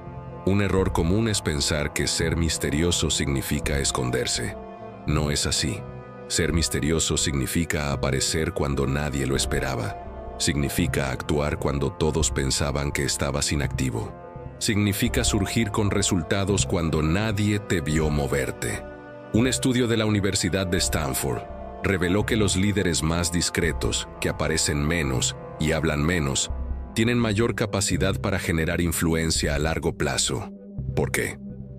Un error común es pensar que ser misterioso significa esconderse. No es así. Ser misterioso significa aparecer cuando nadie lo esperaba. Significa actuar cuando todos pensaban que estabas inactivo. Significa surgir con resultados cuando nadie te vio moverte. Un estudio de la Universidad de Stanford reveló que los líderes más discretos, que aparecen menos y hablan menos, tienen mayor capacidad para generar influencia a largo plazo. ¿Por qué?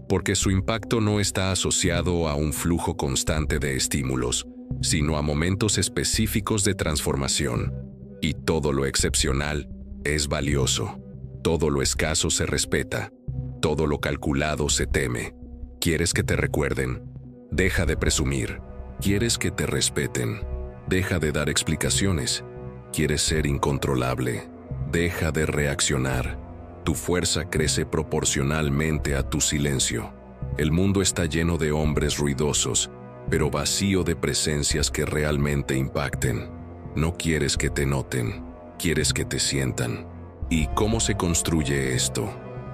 Porque su impacto no está asociado a un flujo constante de estímulos, sino a momentos específicos de transformación. Y todo lo excepcional es valioso. Todo lo escaso se respeta. Todo lo calculado se teme. ¿Quieres que te recuerden? Deja de presumir. ¿Quieres que te respeten? Deja de dar explicaciones. ¿Quieres ser incontrolable? Deja de reaccionar. Tu fuerza crece proporcionalmente a tu silencio. El mundo está lleno de hombres ruidosos, pero vacío de presencias que realmente impacten. No quieres que te noten, quieres que te sientan. ¿Y cómo se construye esto?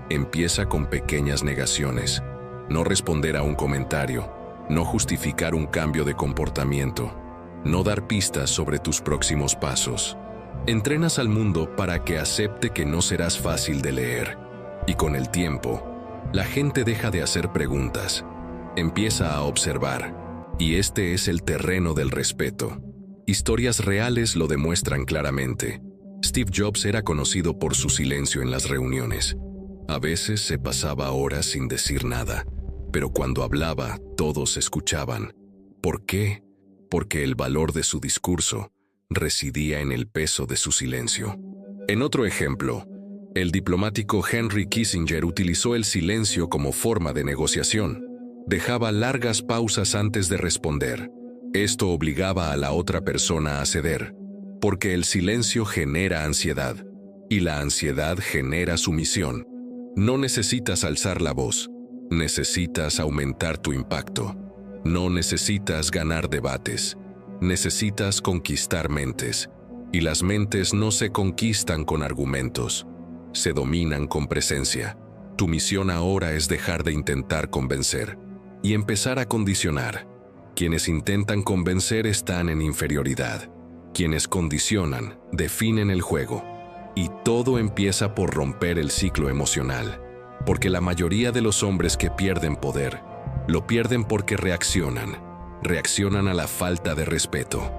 Empieza con pequeñas negaciones. No responder a un comentario, no justificar un cambio de comportamiento, no dar pistas sobre tus próximos pasos. Entrenas al mundo para que acepte que no serás fácil de leer. Y con el tiempo, la gente deja de hacer preguntas, empieza a observar. Y este es el terreno del respeto. Historias reales lo demuestran claramente. Steve Jobs era conocido por su silencio en las reuniones. A veces se pasaba horas sin decir nada, pero cuando hablaba, todos escuchaban. ¿Por qué? Porque el valor de su discurso residía en el peso de su silencio. En otro ejemplo, el diplomático Henry Kissinger utilizó el silencio como forma de negociación. Dejaba largas pausas antes de responder. Esto obligaba a la otra persona a ceder, porque el silencio genera ansiedad, y la ansiedad genera sumisión. No necesitas alzar la voz, necesitas aumentar tu impacto. No necesitas ganar debates, necesitas conquistar mentes. Y las mentes no se conquistan con argumentos, se dominan con presencia. Tu misión ahora es dejar de intentar convencer y empezar a condicionar. Quienes intentan convencer están en inferioridad. Quienes condicionan, definen el juego. Y todo empieza por romper el ciclo emocional. Porque la mayoría de los hombres que pierden poder, lo pierden porque reaccionan. Reaccionan a la falta de respeto.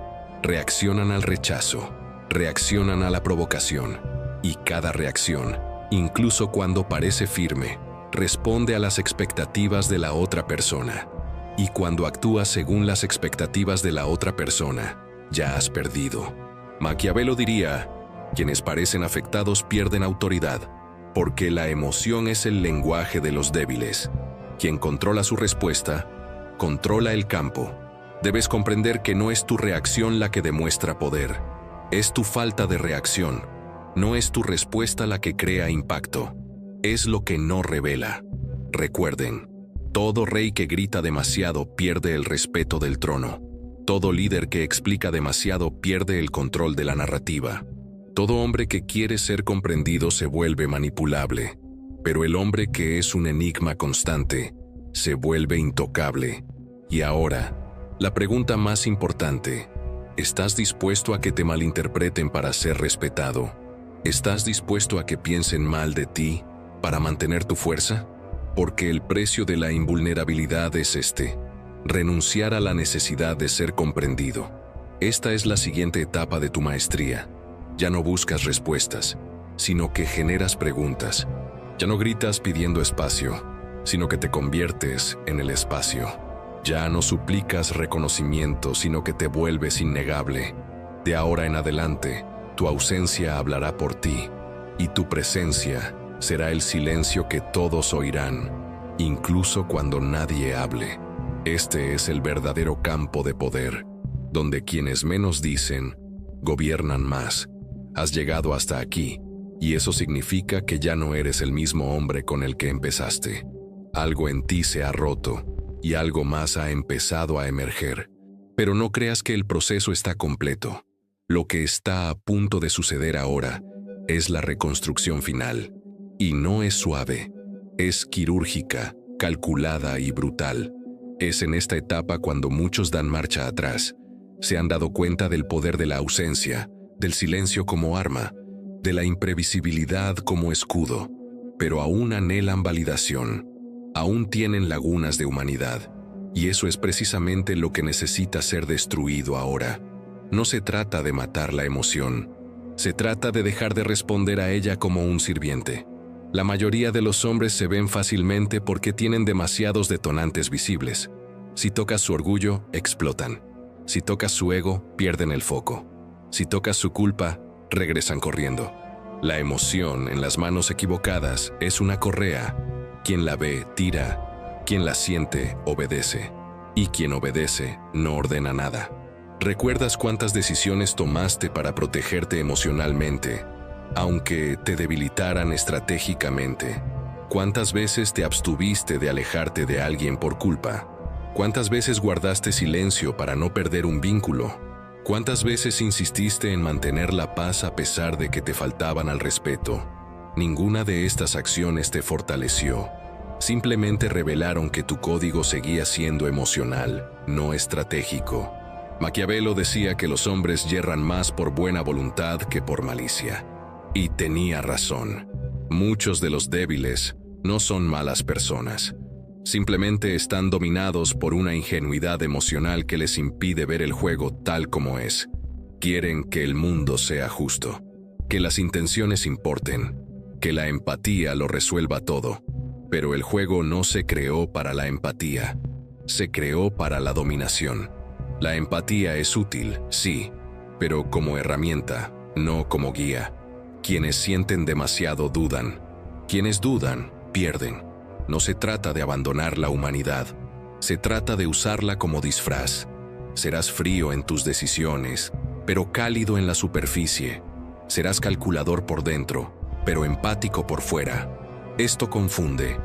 Reaccionan al rechazo. Reaccionan a la provocación. Y cada reacción, incluso cuando parece firme, responde a las expectativas de la otra persona. Y cuando actúas según las expectativas de la otra persona, ya has perdido. Maquiavelo diría, quienes parecen afectados pierden autoridad, porque la emoción es el lenguaje de los débiles. Quien controla su respuesta, controla el campo. Debes comprender que no es tu reacción la que demuestra poder, es tu falta de reacción. No es tu respuesta la que crea impacto, es lo que no revela. Recuerden, todo rey que grita demasiado pierde el respeto del trono. Todo líder que explica demasiado pierde el control de la narrativa. Todo hombre que quiere ser comprendido se vuelve manipulable, pero el hombre que es un enigma constante se vuelve intocable. Y ahora, la pregunta más importante, ¿estás dispuesto a que te malinterpreten para ser respetado? ¿Estás dispuesto a que piensen mal de ti para mantener tu fuerza? Porque el precio de la invulnerabilidad es renunciar a la necesidad de ser comprendido. Esta es la siguiente etapa de tu maestría. Ya no buscas respuestas, sino que generas preguntas. Ya no gritas pidiendo espacio, sino que te conviertes en el espacio. Ya no suplicas reconocimiento, sino que te vuelves innegable. De ahora en adelante, tu ausencia hablará por ti, y tu presencia será el silencio que todos oirán, incluso cuando nadie hable. Este es el verdadero campo de poder, donde quienes menos dicen, gobiernan más. Has llegado hasta aquí, y eso significa que ya no eres el mismo hombre con el que empezaste. Algo en ti se ha roto, y algo más ha empezado a emerger. Pero no creas que el proceso está completo. Lo que está a punto de suceder ahora es la reconstrucción final. Y no es suave, es quirúrgica, calculada y brutal. Es en esta etapa cuando muchos dan marcha atrás. Se han dado cuenta del poder de la ausencia, del silencio como arma, de la imprevisibilidad como escudo, pero aún anhelan validación, aún tienen lagunas de humanidad, y eso es precisamente lo que necesita ser destruido ahora. No se trata de matar la emoción, se trata de dejar de responder a ella como un sirviente. La mayoría de los hombres se ven fácilmente porque tienen demasiados detonantes visibles. Si tocas su orgullo, explotan. Si tocas su ego, pierden el foco. Si tocas su culpa, regresan corriendo. La emoción en las manos equivocadas es una correa. Quien la ve, tira. Quien la siente, obedece. y quien obedece no ordena nada. ¿Recuerdas cuántas decisiones tomaste para protegerte emocionalmente, aunque te debilitaran estratégicamente? ¿Cuántas veces te abstuviste de alejarte de alguien por culpa? ¿Cuántas veces guardaste silencio para no perder un vínculo? ¿Cuántas veces insististe en mantener la paz a pesar de que te faltaban al respeto? Ninguna de estas acciones te fortaleció. Simplemente revelaron que tu código seguía siendo emocional, no estratégico. Maquiavelo decía que los hombres yerran más por buena voluntad que por malicia. Y tenía razón. Muchos de los débiles no son malas personas. Simplemente están dominados por una ingenuidad emocional que les impide ver el juego tal como es. Quieren que el mundo sea justo, que las intenciones importen, que la empatía lo resuelva todo. Pero el juego no se creó para la empatía, se creó para la dominación. La empatía es útil, sí, pero como herramienta, no como guía. Quienes sienten demasiado dudan. Quienes dudan, pierden. No se trata de abandonar la humanidad, se trata de usarla como disfraz. Serás frío en tus decisiones, pero cálido en la superficie. Serás calculador por dentro, pero empático por fuera. Esto confunde,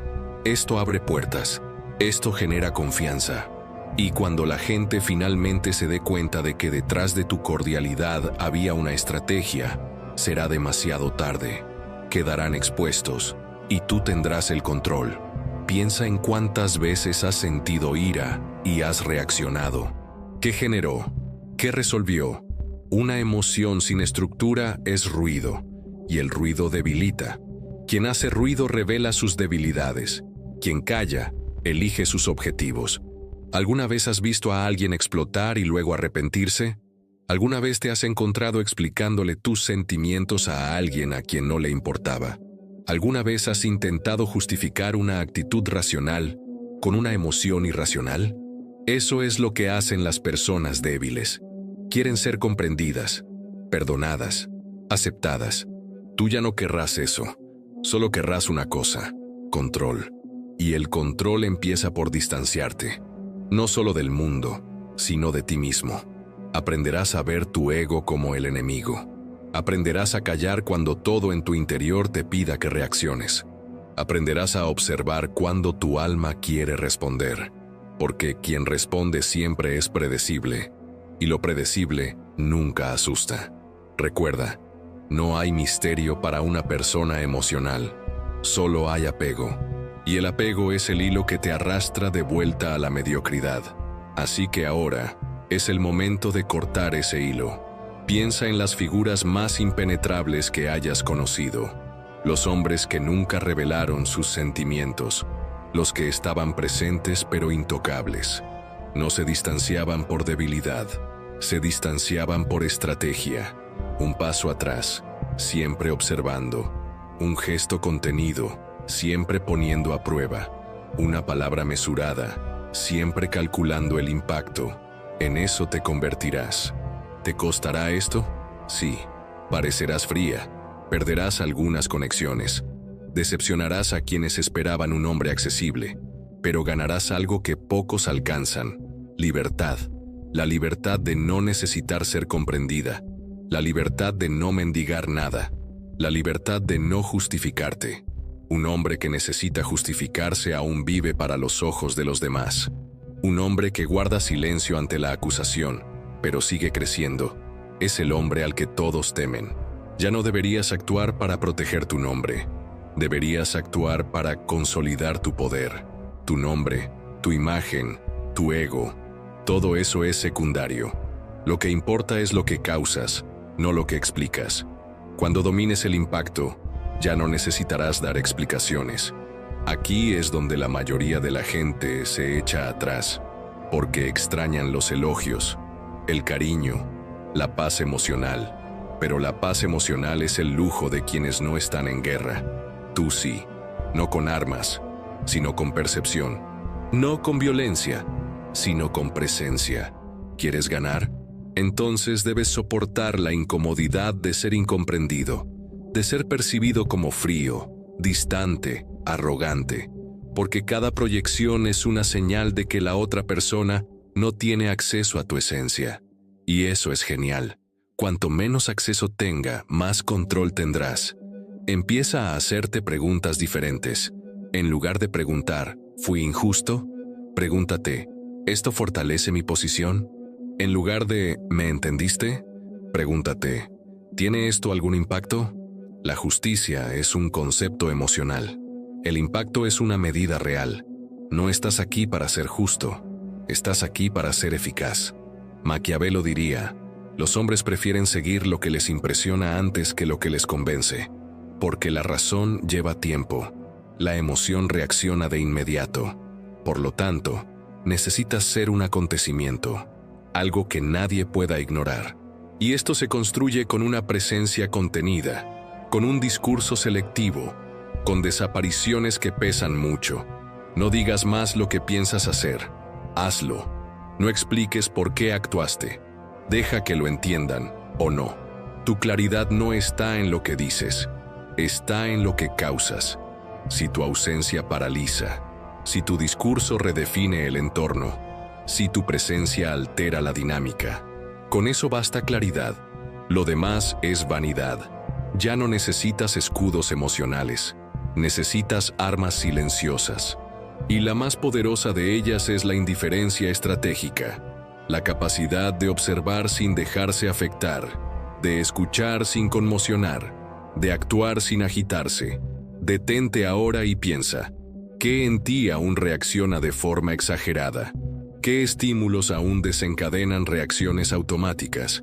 esto abre puertas, esto genera confianza. Y cuando la gente finalmente se dé cuenta de que detrás de tu cordialidad había una estrategia, será demasiado tarde. Quedarán expuestos, y tú tendrás el control. Piensa en cuántas veces has sentido ira y has reaccionado. ¿Qué generó? ¿Qué resolvió? Una emoción sin estructura es ruido, y el ruido debilita. Quien hace ruido revela sus debilidades. Quien calla, elige sus objetivos. ¿Alguna vez has visto a alguien explotar y luego arrepentirse? ¿Alguna vez te has encontrado explicándole tus sentimientos a alguien a quien no le importaba? ¿Alguna vez has intentado justificar una actitud racional con una emoción irracional? Eso es lo que hacen las personas débiles. Quieren ser comprendidas, perdonadas, aceptadas. Tú ya no querrás eso. Solo querrás una cosa: control. Y el control empieza por distanciarte. No solo del mundo, sino de ti mismo. Aprenderás a ver tu ego como el enemigo. Aprenderás a callar cuando todo en tu interior te pida que reacciones. Aprenderás a observar cuando tu alma quiere responder, porque quien responde siempre es predecible, y lo predecible nunca asusta. Recuerda, no hay misterio para una persona emocional, solo hay apego, y el apego es el hilo que te arrastra de vuelta a la mediocridad. Así que ahora es el momento de cortar ese hilo. Piensa en las figuras más impenetrables que hayas conocido, los hombres que nunca revelaron sus sentimientos, los que estaban presentes pero intocables. No se distanciaban por debilidad, se distanciaban por estrategia. Un paso atrás, siempre observando. Un gesto contenido, siempre poniendo a prueba. Una palabra mesurada, siempre calculando el impacto. En eso te convertirás. ¿Te costará esto? Sí. Parecerás fría. Perderás algunas conexiones. Decepcionarás a quienes esperaban un hombre accesible. Pero ganarás algo que pocos alcanzan: libertad. La libertad de no necesitar ser comprendida. La libertad de no mendigar nada. La libertad de no justificarte. Un hombre que necesita justificarse aún vive para los ojos de los demás. Un hombre que guarda silencio ante la acusación, pero sigue creciendo. Es el hombre al que todos temen. Ya no deberías actuar para proteger tu nombre. Deberías actuar para consolidar tu poder. Tu nombre, tu imagen, tu ego. Todo eso es secundario. Lo que importa es lo que causas, no lo que explicas. Cuando domines el impacto, ya no necesitarás dar explicaciones. Aquí es donde la mayoría de la gente se echa atrás, porque extrañan los elogios, el cariño, la paz emocional. Pero la paz emocional es el lujo de quienes no están en guerra. Tú sí, no con armas, sino con percepción. No con violencia, sino con presencia. ¿Quieres ganar? Entonces debes soportar la incomodidad de ser incomprendido, de ser percibido como frío, distante, arrogante. porque cada proyección es una señal de que la otra persona no tiene acceso a tu esencia. Y eso es genial. Cuanto menos acceso tenga, más control tendrás. Empieza a hacerte preguntas diferentes. En lugar de preguntar, ¿fui injusto?, pregúntate, ¿esto fortalece mi posición? En lugar de, ¿me entendiste?, pregúntate, ¿tiene esto algún impacto? La justicia es un concepto emocional. El impacto es una medida real. No estás aquí para ser justo, estás aquí para ser eficaz. Maquiavelo diría, los hombres prefieren seguir lo que les impresiona antes que lo que les convence, porque la razón lleva tiempo, la emoción reacciona de inmediato. Por lo tanto, necesitas ser un acontecimiento, algo que nadie pueda ignorar. Y esto se construye con una presencia contenida, con un discurso selectivo, con desapariciones que pesan mucho. No digas más lo que piensas hacer, hazlo. No expliques por qué actuaste. Deja que lo entiendan, o no. Tu claridad no está en lo que dices, está en lo que causas. Si tu ausencia paraliza, si tu discurso redefine el entorno, si tu presencia altera la dinámica, con eso basta claridad. Lo demás es vanidad. Ya no necesitas escudos emocionales, necesitas armas silenciosas. Y la más poderosa de ellas es la indiferencia estratégica, la capacidad de observar sin dejarse afectar, de escuchar sin conmocionar, de actuar sin agitarse. Detente ahora y piensa, ¿qué en ti aún reacciona de forma exagerada? ¿Qué estímulos aún desencadenan reacciones automáticas?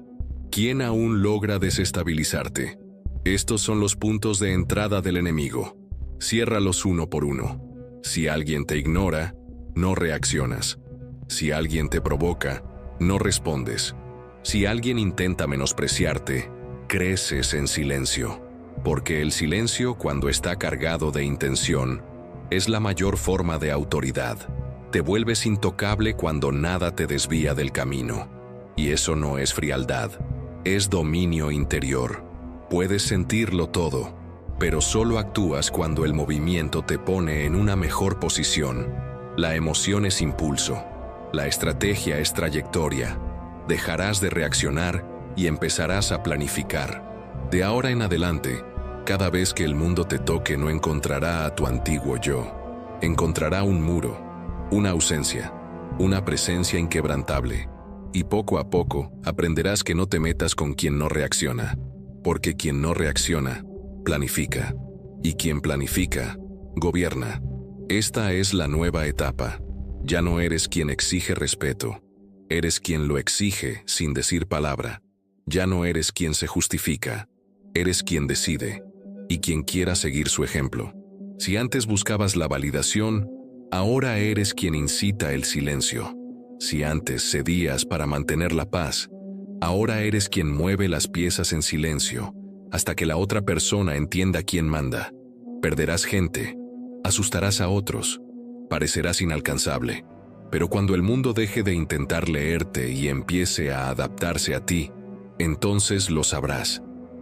¿Quién aún logra desestabilizarte? Estos son los puntos de entrada del enemigo. Ciérralos uno por uno. Si alguien te ignora, no reaccionas. Si alguien te provoca, no respondes. Si alguien intenta menospreciarte, creces en silencio. Porque el silencio, cuando está cargado de intención, es la mayor forma de autoridad. Te vuelves intocable cuando nada te desvía del camino. Y eso no es frialdad, es dominio interior. Puedes sentirlo todo, pero solo actúas cuando el movimiento te pone en una mejor posición. La emoción es impulso, la estrategia es trayectoria. Dejarás de reaccionar y empezarás a planificar. De ahora en adelante, cada vez que el mundo te toque no encontrará a tu antiguo yo. Encontrará un muro, una ausencia, una presencia inquebrantable. Y poco a poco aprenderás que no te metas con quien no reacciona, porque quien no reacciona, planifica, y quien planifica, gobierna. Esta es la nueva etapa. Ya no eres quien exige respeto, eres quien lo exige sin decir palabra. Ya no eres quien se justifica, eres quien decide, y quien quiera seguir su ejemplo. Si antes buscabas la validación, ahora eres quien incita el silencio. Si antes cedías para mantener la paz, ahora eres quien mueve las piezas en silencio, hasta que la otra persona entienda quién manda. Perderás gente, asustarás a otros, parecerás inalcanzable, pero cuando el mundo deje de intentar leerte y empiece a adaptarse a ti, entonces lo sabrás.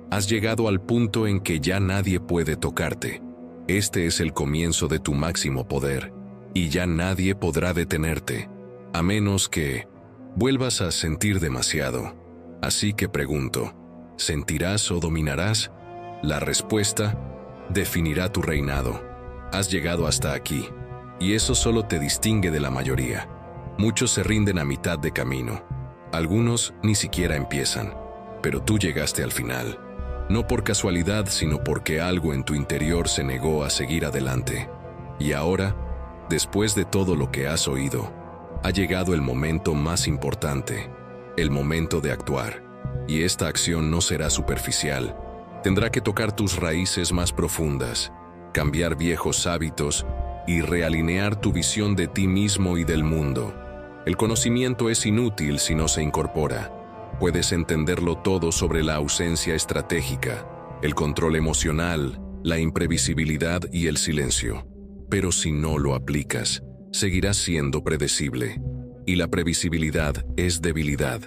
Has llegado al punto en que ya nadie puede tocarte. Este es el comienzo de tu máximo poder, y ya nadie podrá detenerte, a menos que vuelvas a sentir demasiado. Así que pregunto, ¿sentirás o dominarás? La respuesta definirá tu reinado. Has llegado hasta aquí, y eso solo te distingue de la mayoría. Muchos se rinden a mitad de camino. Algunos ni siquiera empiezan, pero tú llegaste al final. No por casualidad, sino porque algo en tu interior se negó a seguir adelante. Y ahora, después de todo lo que has oído, ha llegado el momento más importante, el momento de actuar. Y esta acción no será superficial. Tendrá que tocar tus raíces más profundas, cambiar viejos hábitos y realinear tu visión de ti mismo y del mundo. El conocimiento es inútil si no se incorpora. Puedes entenderlo todo sobre la ausencia estratégica, el control emocional, la imprevisibilidad y el silencio. Pero si no lo aplicas, seguirás siendo predecible. Y la previsibilidad es debilidad.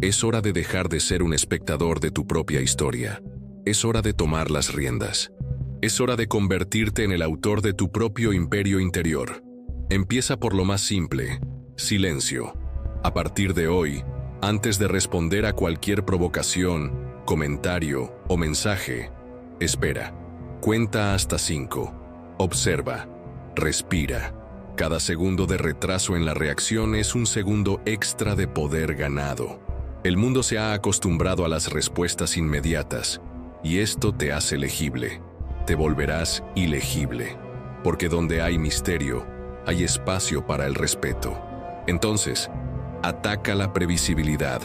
Es hora de dejar de ser un espectador de tu propia historia. Es hora de tomar las riendas. Es hora de convertirte en el autor de tu propio imperio interior. Empieza por lo más simple: silencio. A partir de hoy, antes de responder a cualquier provocación, comentario o mensaje, espera. Cuenta hasta 5. Observa. Respira. Cada segundo de retraso en la reacción es un segundo extra de poder ganado. El mundo se ha acostumbrado a las respuestas inmediatas, y esto te hace legible. Te volverás ilegible, porque donde hay misterio, hay espacio para el respeto. Entonces, ataca la previsibilidad,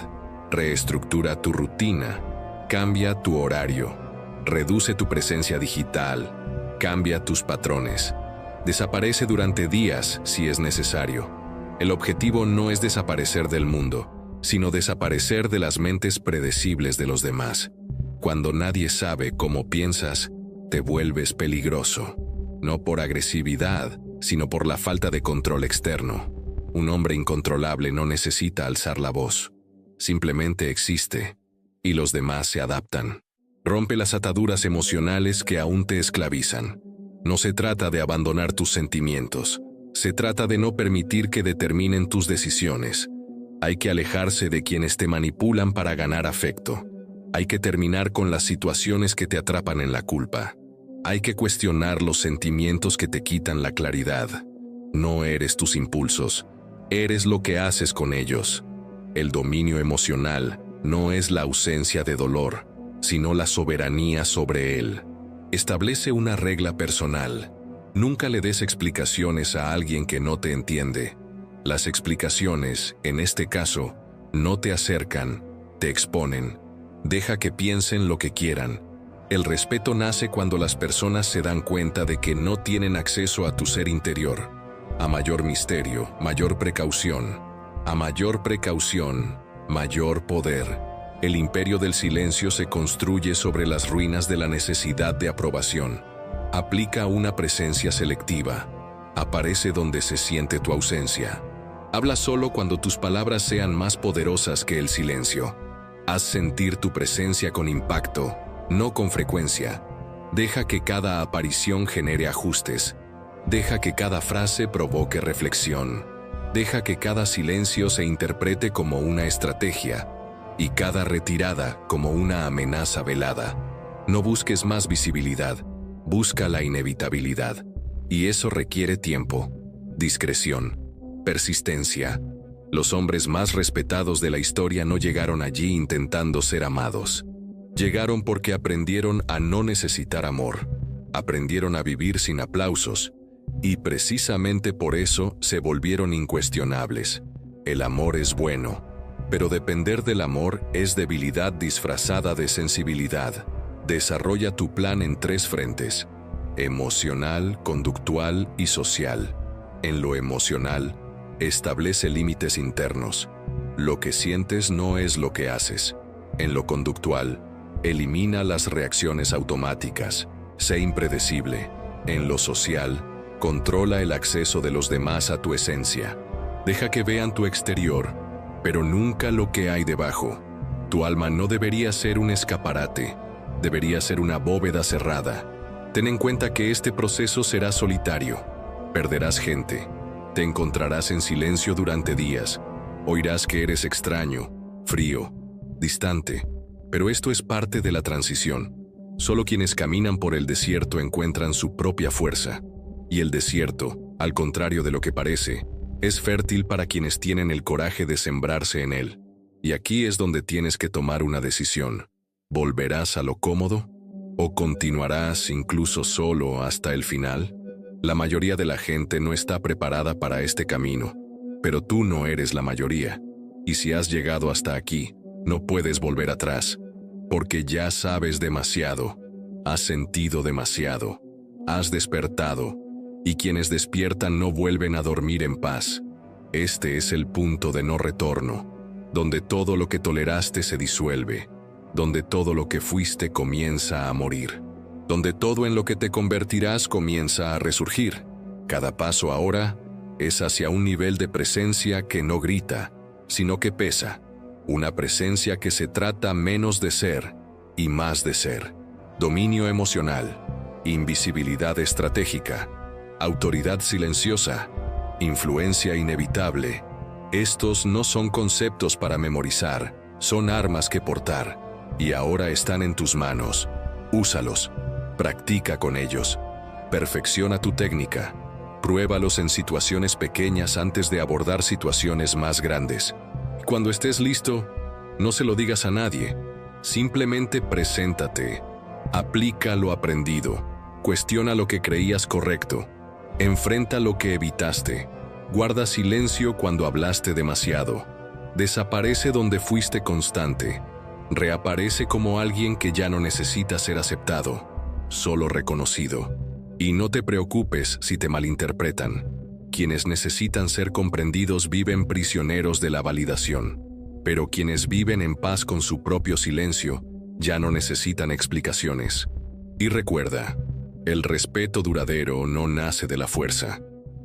reestructura tu rutina, cambia tu horario, reduce tu presencia digital, cambia tus patrones. Desaparece durante días si es necesario. El objetivo no es desaparecer del mundo, sino desaparecer de las mentes predecibles de los demás. Cuando nadie sabe cómo piensas, te vuelves peligroso. No por agresividad, sino por la falta de control externo. Un hombre incontrolable no necesita alzar la voz. Simplemente existe, y los demás se adaptan. Rompe las ataduras emocionales que aún te esclavizan. No se trata de abandonar tus sentimientos. Se trata de no permitir que determinen tus decisiones. Hay que alejarse de quienes te manipulan para ganar afecto. Hay que terminar con las situaciones que te atrapan en la culpa. Hay que cuestionar los sentimientos que te quitan la claridad. No eres tus impulsos, eres lo que haces con ellos. El dominio emocional no es la ausencia de dolor, sino la soberanía sobre él. Establece una regla personal. Nunca le des explicaciones a alguien que no te entiende. Las explicaciones, en este caso, no te acercan, te exponen. Deja que piensen lo que quieran. El respeto nace cuando las personas se dan cuenta de que no tienen acceso a tu ser interior. A mayor misterio, mayor precaución. A mayor precaución, mayor poder. El imperio del silencio se construye sobre las ruinas de la necesidad de aprobación. Aplica una presencia selectiva. Aparece donde se siente tu ausencia. Habla solo cuando tus palabras sean más poderosas que el silencio. Haz sentir tu presencia con impacto, no con frecuencia. Deja que cada aparición genere ajustes. Deja que cada frase provoque reflexión. Deja que cada silencio se interprete como una estrategia y cada retirada como una amenaza velada. No busques más visibilidad, busca la inevitabilidad. Y eso requiere tiempo, discreción, persistencia. Los hombres más respetados de la historia no llegaron allí intentando ser amados. Llegaron porque aprendieron a no necesitar amor. Aprendieron a vivir sin aplausos. Y precisamente por eso se volvieron incuestionables. El amor es bueno, pero depender del amor es debilidad disfrazada de sensibilidad. Desarrolla tu plan en 3 frentes: emocional, conductual y social. En lo emocional, establece límites internos. Lo que sientes no es lo que haces. En lo conductual, elimina las reacciones automáticas. Sé impredecible. En lo social, controla el acceso de los demás a tu esencia. Deja que vean tu exterior, pero nunca lo que hay debajo. Tu alma no debería ser un escaparate, debería ser una bóveda cerrada. Ten en cuenta que este proceso será solitario. Perderás gente. Te encontrarás en silencio durante días. Oirás que eres extraño, frío, distante. Pero esto es parte de la transición. Solo quienes caminan por el desierto encuentran su propia fuerza. Y el desierto, al contrario de lo que parece, es fértil para quienes tienen el coraje de sembrarse en él. Y aquí es donde tienes que tomar una decisión. ¿Volverás a lo cómodo? ¿O continuarás incluso solo hasta el final? La mayoría de la gente no está preparada para este camino, pero tú no eres la mayoría. Y si has llegado hasta aquí, no puedes volver atrás, porque ya sabes demasiado, has sentido demasiado, has despertado, y quienes despiertan no vuelven a dormir en paz. Este es el punto de no retorno, donde todo lo que toleraste se disuelve, donde todo lo que fuiste comienza a morir, donde todo en lo que te convertirás comienza a resurgir. Cada paso ahora es hacia un nivel de presencia que no grita, sino que pesa, una presencia que se trata menos de ser y más de ser. Dominio emocional. invisibilidad estratégica, autoridad silenciosa, influencia inevitable. Estos no son conceptos para memorizar, son armas que portar, y ahora están en tus manos. Úsalos, practica con ellos, perfecciona tu técnica, pruébalos en situaciones pequeñas antes de abordar situaciones más grandes. Cuando estés listo, no se lo digas a nadie, simplemente preséntate, aplica lo aprendido, cuestiona lo que creías correcto, enfrenta lo que evitaste, guarda silencio cuando hablaste demasiado, desaparece donde fuiste constante, reaparece como alguien que ya no necesita ser aceptado, solo reconocido. Y no te preocupes si te malinterpretan. Quienes necesitan ser comprendidos viven prisioneros de la validación, pero quienes viven en paz con su propio silencio ya no necesitan explicaciones. Y recuerda, el respeto duradero no nace de la fuerza,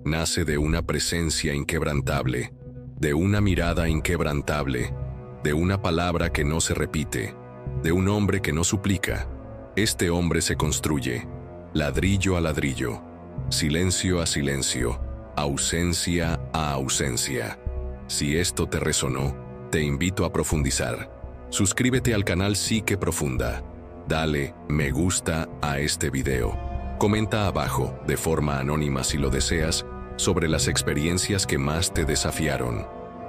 nace de una presencia inquebrantable, de una mirada inquebrantable, de una palabra que no se repite, de un hombre que no suplica. Este hombre se construye, ladrillo a ladrillo, silencio a silencio, ausencia a ausencia. Si esto te resonó, te invito a profundizar. Suscríbete al canal Psique Profunda. Dale me gusta a este video. Comenta abajo, de forma anónima si lo deseas, sobre las experiencias que más te desafiaron.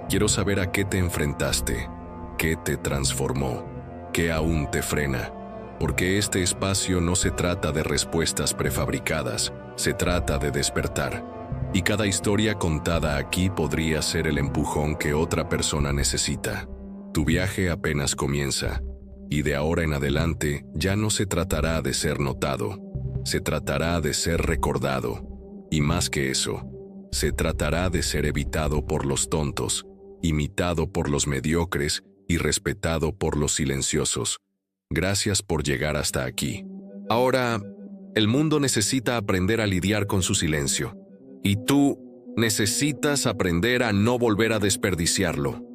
Quiero saber a qué te enfrentaste, qué te transformó, qué aún te frena. Porque este espacio no se trata de respuestas prefabricadas, se trata de despertar. Y cada historia contada aquí podría ser el empujón que otra persona necesita. Tu viaje apenas comienza, y de ahora en adelante ya no se tratará de ser notado, se tratará de ser recordado. Y más que eso, se tratará de ser evitado por los tontos, imitado por los mediocres y respetado por los silenciosos. Gracias por llegar hasta aquí. Ahora, el mundo necesita aprender a lidiar con su silencio. Y tú necesitas aprender a no volver a desperdiciarlo.